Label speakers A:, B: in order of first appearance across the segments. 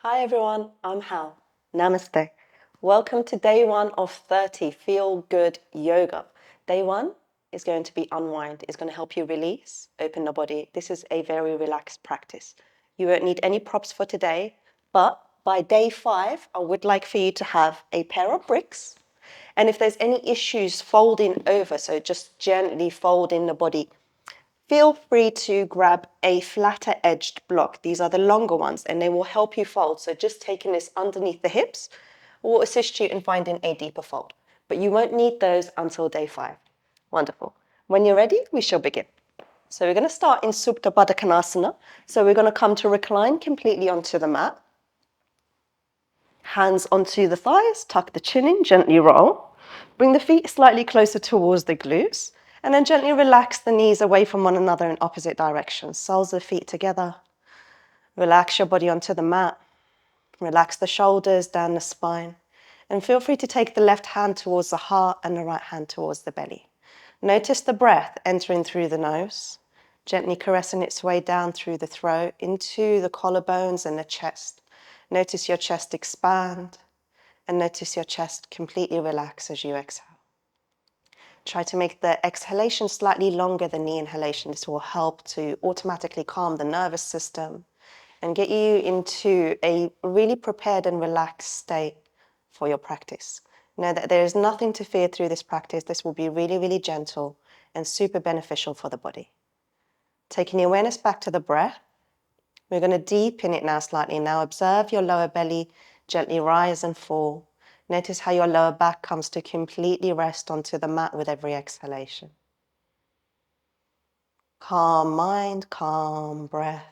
A: Hi everyone, I'm Hal. Namaste. Welcome to day 1 of 30 Feel Good Yoga. Day 1 is going to be Unwind. It's going to help you release, open the body. This is a very relaxed practice. You won't need any props for today, but by day 5, I would like for you to have a pair of bricks. And if there's any issues folding over, so just gently fold in the body, feel free to grab a flatter edged block. These are the longer ones and they will help you fold. So just taking this underneath the hips will assist you in finding a deeper fold. But you won't need those until day 5. Wonderful. When you're ready, we shall begin. So we're going to start in Supta Baddha Konasana. So we're going to come to recline completely onto the mat. Hands onto the thighs, tuck the chin in, gently roll. Bring the feet slightly closer towards the glutes. And then gently relax the knees away from one another in opposite directions. Soles of the feet together. Relax your body onto the mat. Relax the shoulders, down the spine. And feel free to take the left hand towards the heart and the right hand towards the belly. Notice the breath entering through the nose, gently caressing its way down through the throat, into the collarbones and the chest. Notice your chest expand and notice your chest completely relax as you exhale. Try to make the exhalation slightly longer than the inhalation. This will help to automatically calm the nervous system and get you into a really prepared and relaxed state for your practice. Know that there is nothing to fear through this practice. This will be really, really gentle and super beneficial for the body. Taking the awareness back to the breath, we're going to deepen it now slightly. Now observe your lower belly gently rise and fall. Notice how your lower back comes to completely rest onto the mat with every exhalation. Calm mind, calm breath,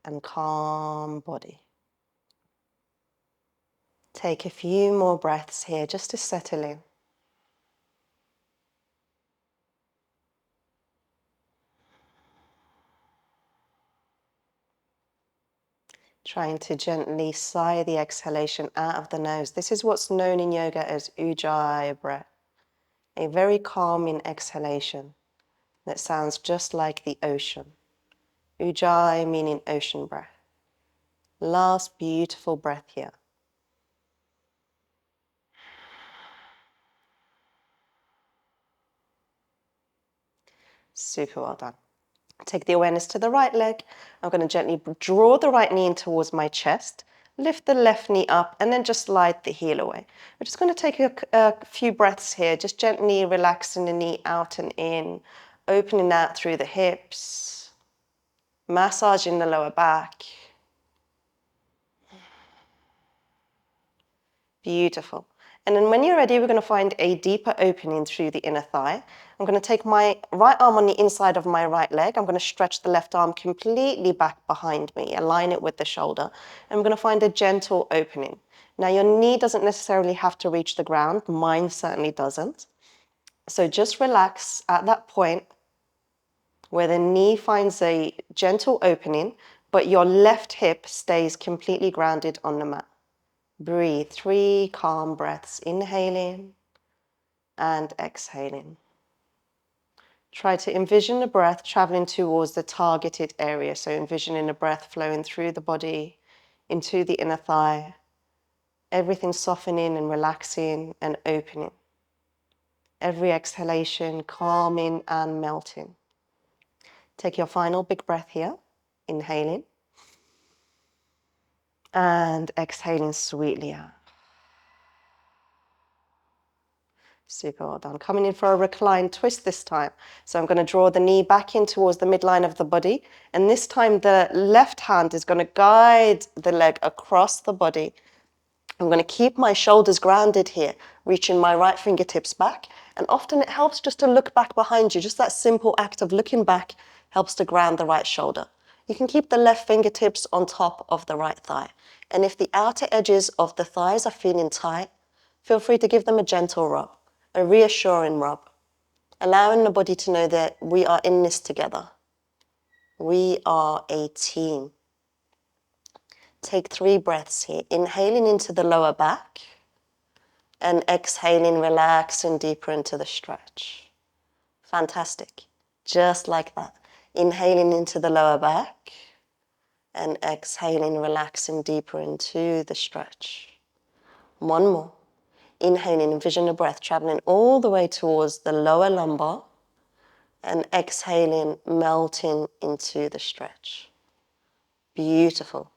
A: and calm body. Take a few more breaths here just to settle in. Trying to gently sigh the exhalation out of the nose. This is what's known in yoga as ujjayi breath. A very calming exhalation that sounds just like the ocean. Ujjayi meaning ocean breath. Last beautiful breath here. Super well done. Take the awareness to the right leg. I'm going to gently draw the right knee in towards my chest. Lift the left knee up and then just slide the heel away. We're just going to take a few breaths here, just gently relaxing the knee out and in, opening out through the hips, massaging the lower back. Beautiful. And then when you're ready, we're going to find a deeper opening through the inner thigh. I'm going to take my right arm on the inside of my right leg. I'm going to stretch the left arm completely back behind me, align it with the shoulder. And I'm going to find a gentle opening. Now your knee doesn't necessarily have to reach the ground. Mine certainly doesn't. So just relax at that point where the knee finds a gentle opening, but your left hip stays completely grounded on the mat. Breathe 3 calm breaths, inhaling and exhaling. Try to envision the breath traveling towards the targeted area. So envisioning the breath flowing through the body into the inner thigh. Everything softening and relaxing and opening. Every exhalation calming and melting. Take your final big breath here, inhaling and exhaling sweetly out. Super well done. Coming in for a reclined twist this time. So I'm going to draw the knee back in towards the midline of the body. And this time the left hand is going to guide the leg across the body. I'm going to keep my shoulders grounded here, reaching my right fingertips back. And often it helps just to look back behind you. Just that simple act of looking back helps to ground the right shoulder. You can keep the left fingertips on top of the right thigh. And if the outer edges of the thighs are feeling tight, feel free to give them a gentle rub. A reassuring rub, allowing the body to know that we are in this together. We are a team. Take 3 breaths here, inhaling into the lower back and exhaling, relaxing deeper into the stretch. Fantastic. Just like that. Inhaling into the lower back And exhaling, relaxing deeper into the stretch. One more. Inhaling, envision the breath traveling all the way towards the lower lumbar. And exhaling, melting into the stretch. Beautiful.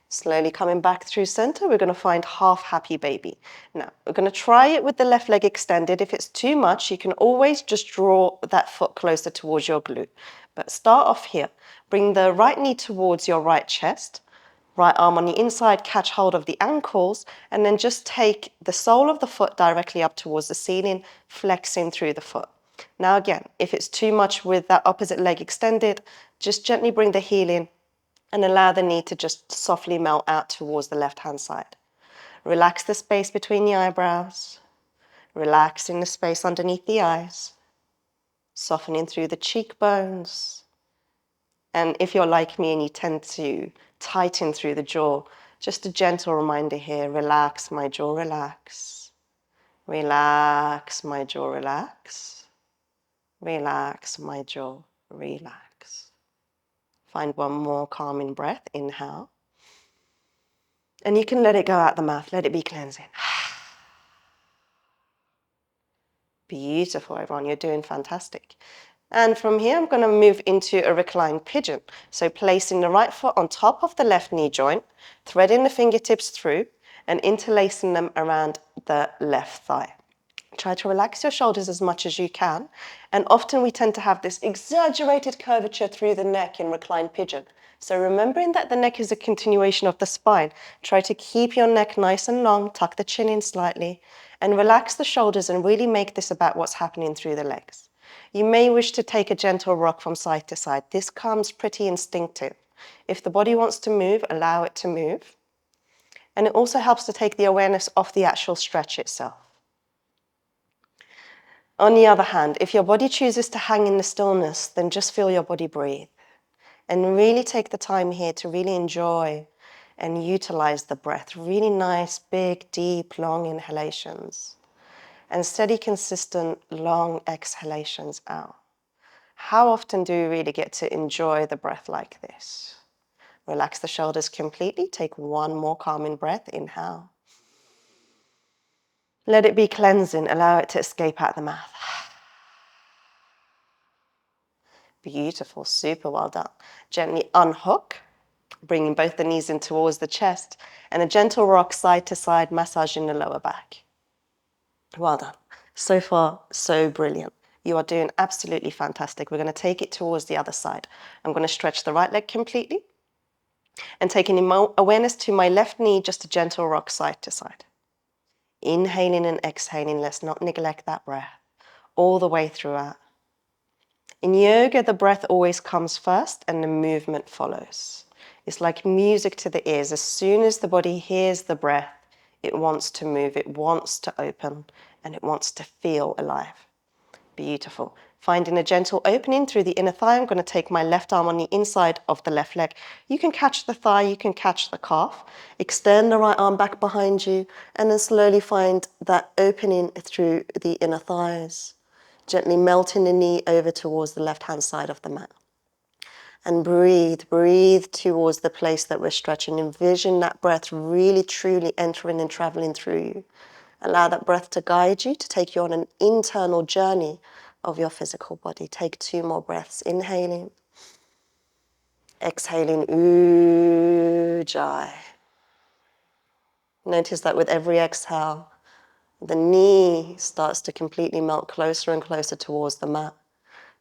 A: Slowly coming back through center, we're going to find half happy baby. Now, we're going to try it with the left leg extended. If it's too much, you can always just draw that foot closer towards your glute. But start off here. Bring the right knee towards your right chest. Right arm on the inside, catch hold of the ankles, and then just take the sole of the foot directly up towards the ceiling, flexing through the foot. Now again, if it's too much with that opposite leg extended, just gently bring the heel in and allow the knee to just softly melt out towards the left-hand side. Relax the space between the eyebrows, relaxing the space underneath the eyes, softening through the cheekbones. And if you're like me and you tend to tighten through the jaw, just a gentle reminder here, relax my jaw, relax. Relax my jaw, relax. Relax my jaw, relax. Find one more calming breath, inhale. And you can let it go out the mouth, let it be cleansing. Beautiful, everyone, you're doing fantastic. And from here, I'm going to move into a reclined pigeon. So placing the right foot on top of the left knee joint, threading the fingertips through and interlacing them around the left thigh. Try to relax your shoulders as much as you can. And often we tend to have this exaggerated curvature through the neck in reclined pigeon. So remembering that the neck is a continuation of the spine, try to keep your neck nice and long, tuck the chin in slightly, and relax the shoulders and really make this about what's happening through the legs. You may wish to take a gentle rock from side to side. This comes pretty instinctive. If the body wants to move, allow it to move. And it also helps to take the awareness off the actual stretch itself. On the other hand, if your body chooses to hang in the stillness, then just feel your body breathe. And really take the time here to really enjoy and utilize the breath. Really nice, big, deep, long inhalations. And steady, consistent, long exhalations out. How often do we really get to enjoy the breath like this? Relax the shoulders completely. Take one more calming breath. Inhale. Let it be cleansing. Allow it to escape out the mouth. Beautiful, super well done. Gently unhook, bringing both the knees in towards the chest, and a gentle rock side to side, massaging the lower back. Well done. So far, so brilliant. You are doing absolutely fantastic. We're going to take it towards the other side. I'm going to stretch the right leg completely and taking awareness to my left knee, just a gentle rock side to side. Inhaling and exhaling. Let's not neglect that breath all the way throughout. In yoga, the breath always comes first and the movement follows. It's like music to the ears. As soon as the body hears the breath, it wants to move, it wants to open, and it wants to feel alive. Beautiful. Finding a gentle opening through the inner thigh. I'm going to take my left arm on the inside of the left leg. You can catch the thigh, you can catch the calf. Extend the right arm back behind you, and then slowly find that opening through the inner thighs. Gently melting the knee over towards the left-hand side of the mat. And breathe, breathe towards the place that we're stretching. Envision that breath really, truly entering and traveling through you. Allow that breath to guide you, to take you on an internal journey of your physical body. Take 2 more breaths. Inhaling. Exhaling. Ujjayi. Notice that with every exhale, the knee starts to completely melt closer and closer towards the mat.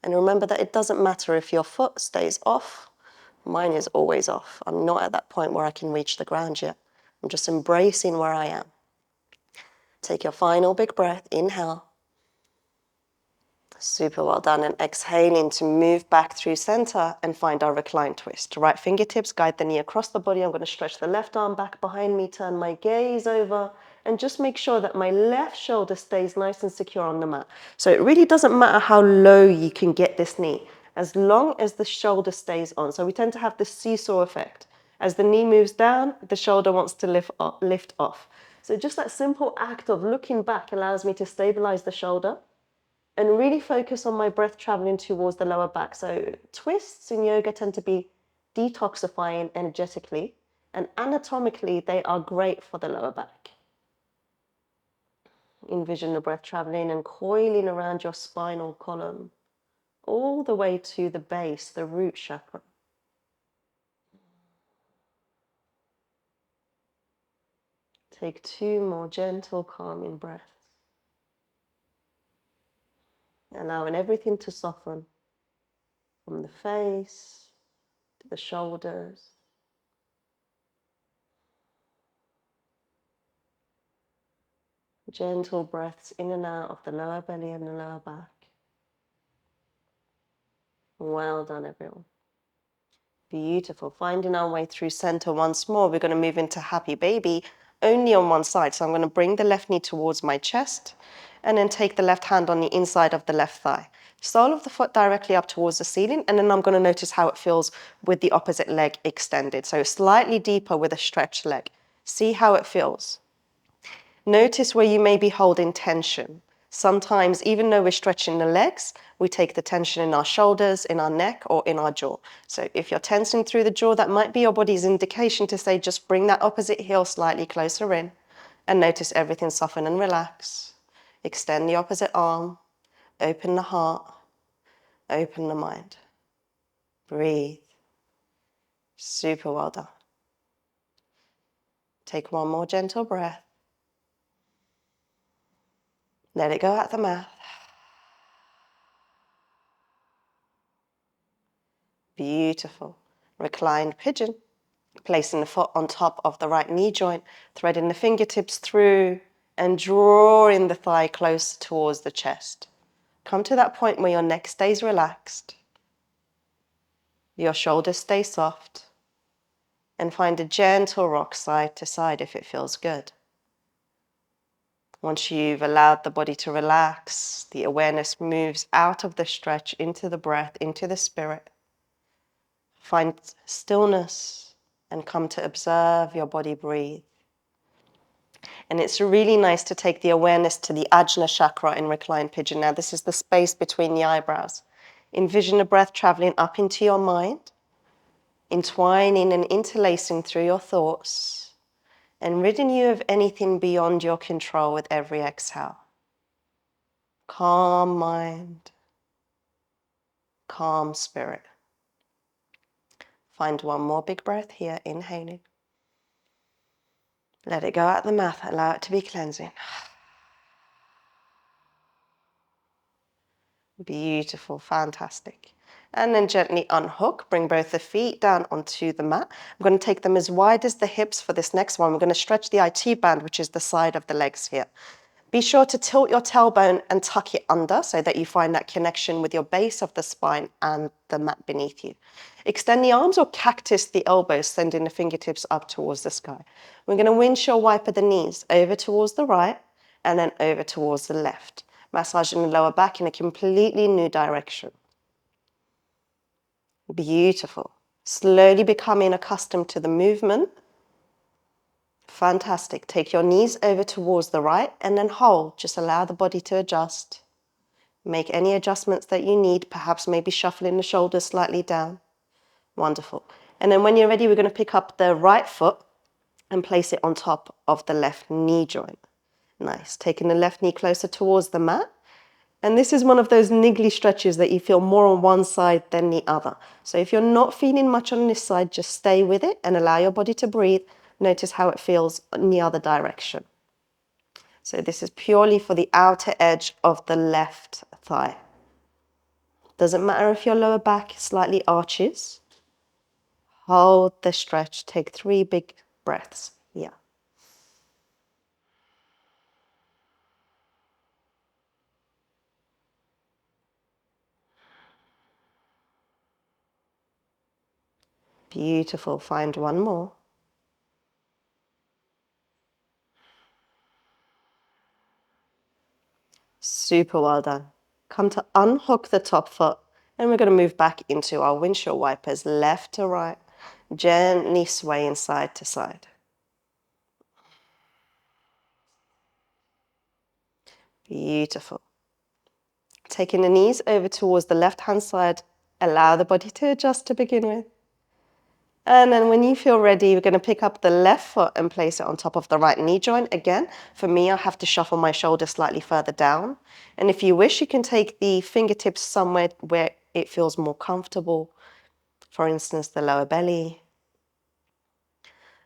A: And remember that it doesn't matter if your foot stays off. Mine is always off. I'm not at that point where I can reach the ground yet. I'm just embracing where I am. Take your final big breath. Inhale. Super well done. And exhaling to move back through center and find our reclined twist. Right fingertips guide the knee across the body. I'm going to stretch the left arm back behind me, turn my gaze over, and just make sure that my left shoulder stays nice and secure on the mat. So it really doesn't matter how low you can get this knee, as long as the shoulder stays on. So we tend to have this seesaw effect. As the knee moves down, the shoulder wants to lift off. So just that simple act of looking back allows me to stabilize the shoulder and really focus on my breath traveling towards the lower back. So twists in yoga tend to be detoxifying energetically, and anatomically, they are great for the lower back. Envision the breath traveling and coiling around your spinal column, all the way to the base, the root chakra. Take 2 more gentle, calming breaths. Allowing everything to soften from the face to the shoulders. Gentle breaths in and out of the lower belly and the lower back. Well done, everyone. Beautiful. Finding our way through center once more. We're going to move into happy baby only on one side. So I'm going to bring the left knee towards my chest and then take the left hand on the inside of the left thigh. Sole of the foot directly up towards the ceiling, and then I'm going to notice how it feels with the opposite leg extended. So slightly deeper with a stretched leg. See how it feels. Notice where you may be holding tension. Sometimes, even though we're stretching the legs, we take the tension in our shoulders, in our neck, or in our jaw. So if you're tensing through the jaw, that might be your body's indication to say, just bring that opposite heel slightly closer in, and notice everything soften and relax. Extend the opposite arm, open the heart, open the mind. Breathe. Super well done. Take one more gentle breath. Let it go at the mouth. Beautiful. Reclined pigeon. Placing the foot on top of the right knee joint, threading the fingertips through and drawing the thigh close towards the chest. Come to that point where your neck stays relaxed, your shoulders stay soft, and find a gentle rock side to side if it feels good. Once you've allowed the body to relax, the awareness moves out of the stretch into the breath, into the spirit. Find stillness and come to observe your body breathe. And it's really nice to take the awareness to the Ajna chakra in reclined pigeon. Now, this is the space between the eyebrows. Envision the breath traveling up into your mind, entwining and interlacing through your thoughts, and ridding you of anything beyond your control with every exhale. Calm mind, calm spirit. Find one more big breath here, inhaling. Let it go out the mouth, allow it to be cleansing. Beautiful, fantastic. And then gently unhook, bring both the feet down onto the mat. I'm going to take them as wide as the hips for this next one. We're going to stretch the IT band, which is the side of the legs here. Be sure to tilt your tailbone and tuck it under so that you find that connection with your base of the spine and the mat beneath you. Extend the arms or cactus the elbows, sending the fingertips up towards the sky. We're going to windshield wiper the knees over towards the right and then over towards the left. Massaging the lower back in a completely new direction. Beautiful. Slowly becoming accustomed to the movement. Fantastic. Take your knees over towards the right and then hold. Just allow the body to adjust. Make any adjustments that you need, perhaps maybe shuffling the shoulders slightly down. Wonderful. And then when you're ready, we're going to pick up the right foot and place it on top of the left knee joint. Nice. Taking the left knee closer towards the mat. And this is one of those niggly stretches that you feel more on one side than the other. So if you're not feeling much on this side, just stay with it and allow your body to breathe. Notice how it feels in the other direction. So this is purely for the outer edge of the left thigh. Doesn't matter if your lower back slightly arches. Hold the stretch. Take 3 big breaths. Yeah. Beautiful. Find one more. Super well done. Come to unhook the top foot, and we're going to move back into our windshield wipers, left to right, gently swaying side to side. Beautiful. Taking the knees over towards the left-hand side, allow the body to adjust to begin with. And then when you feel ready, you're going to pick up the left foot and place it on top of the right knee joint. Again, for me, I have to shuffle my shoulder slightly further down. And if you wish, you can take the fingertips somewhere where it feels more comfortable. For instance, the lower belly.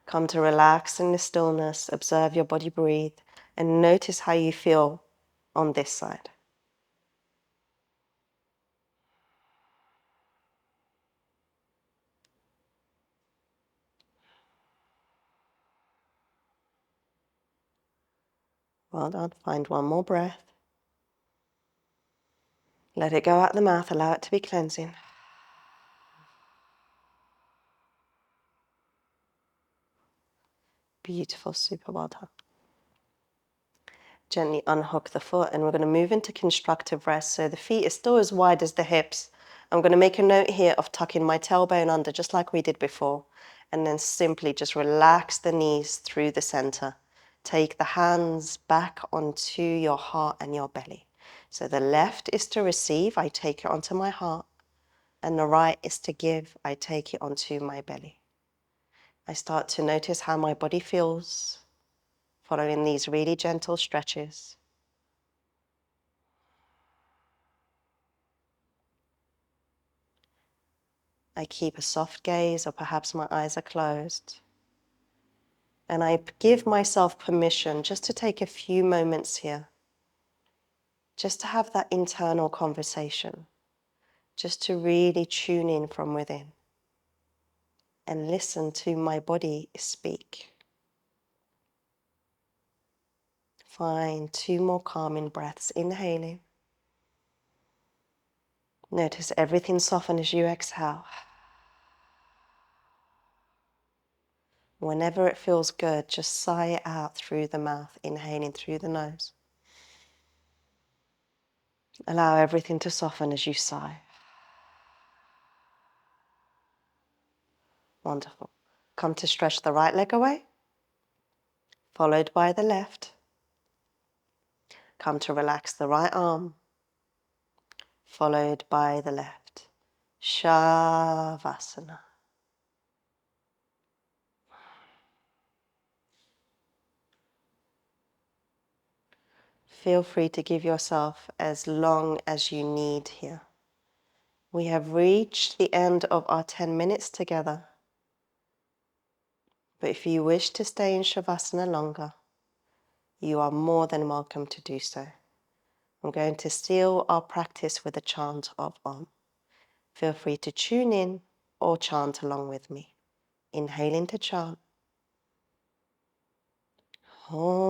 A: Come to relax in the stillness, observe your body breathe, and notice how you feel on this side. Well done. Find one more breath. Let it go out the mouth. Allow it to be cleansing. Beautiful. Super well done. Gently unhook the foot, and we're going to move into constructive rest. So the feet are still as wide as the hips. I'm going to make a note here of tucking my tailbone under, just like we did before. And then simply just relax the knees through the center. Take the hands back onto your heart and your belly. So the left is to receive, I take it onto my heart. And the right is to give, I take it onto my belly. I start to notice how my body feels, following these really gentle stretches. I keep a soft gaze, or perhaps my eyes are closed. And I give myself permission just to take a few moments here, just to have that internal conversation, just to really tune in from within and listen to my body speak. Find 2 more calming breaths, inhaling. Notice everything soften as you exhale. Whenever it feels good, just sigh it out through the mouth, inhaling through the nose. Allow everything to soften as you sigh. Wonderful. Come to stretch the right leg away, followed by the left. Come to relax the right arm, followed by the left. Shavasana. Feel free to give yourself as long as you need here. We have reached the end of our 10 minutes together. But if you wish to stay in Shavasana longer, you are more than welcome to do so. I'm going to seal our practice with a chant of Om. Feel free to tune in or chant along with me. Inhaling to chant. Om.